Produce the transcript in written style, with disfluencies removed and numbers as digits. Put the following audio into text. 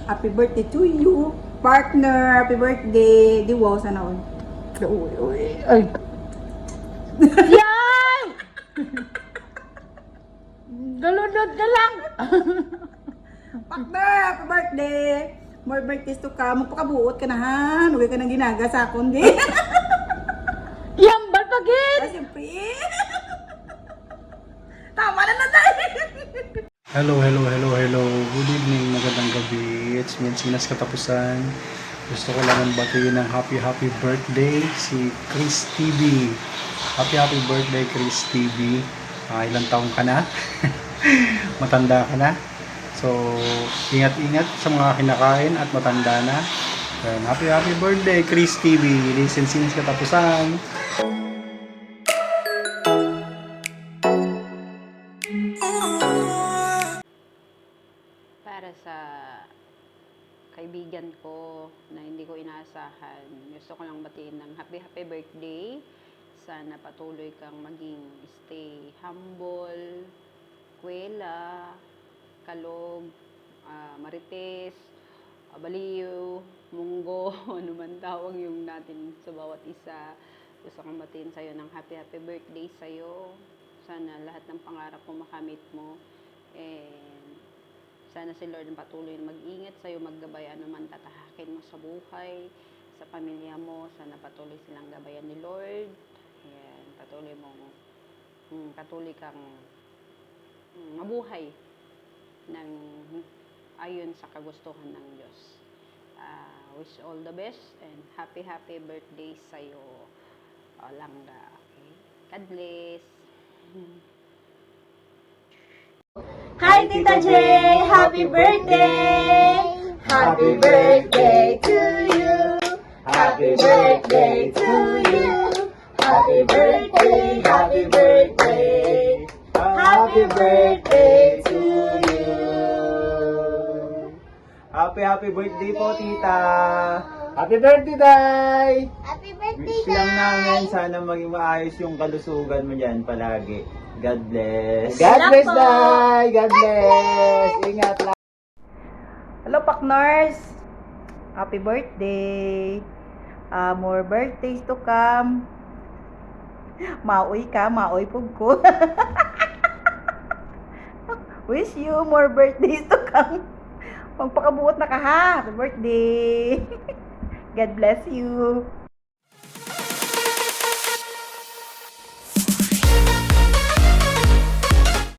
Happy birthday to you. Partner, happy birthday. Di wow, sana all. Uy, uy, ay. Yan! Galunod ka lang. Partner, happy birthday. More birthdays to come. Magpakabuot ka na ha. Huwag ka nang ginaga sa akong di. Yan, balpagin! Ah, siyempre. Tama na na tayo. Hello. Good evening, magandang gabi. It's me, Sinas Katapusan. Gusto ko lang batiin ng happy birthday si Chris TV. Happy birthday, Chris TV. Ilang taong ka na? Matanda ka na? So, ingat-ingat sa mga kinakain at matanda na. And happy birthday, Chris TV. Listen, Sinas Katapusan. Para sa kaibigan ko na hindi ko inaasahan, gusto ko lang batiin ng happy birthday. Sana patuloy kang maging stay humble, kwela, kalog, marites, baliw, munggo, ano man tawag yung natin sa bawat isa. Gusto kong batiin sa'yo ng happy birthday sa'yo. Sana lahat ng pangarap mo makamit mo. And sana si Lord patuloy na mag-ingat sa'yo, maggabay ano man tatahakin mo sa buhay, sa pamilya mo. Sana patuloy silang gabayan ni Lord. Ayan, patuloy kang mabuhay ng ayon sa kagustuhan ng Diyos. Wish all the best and happy birthday sa'yo, Langga. Okay? God bless. Hi, Tita J! Happy birthday! Happy birthday to you! Happy birthday to you! Happy birthday! Happy birthday! Happy birthday to you! Happy birthday po, tita! Happy birthday, Day! Happy birthday, Wish lang namin sana maging maayos yung kalusugan mo dyan palagi. God bless! God bless, Day! God bless! Ingat lang! Hello, partners. Happy birthday. More birthdays to come. Maoy ka, maoy pug ko. Wish you more birthdays to come. Magpakabuot na ka ha. Happy birthday. God bless you.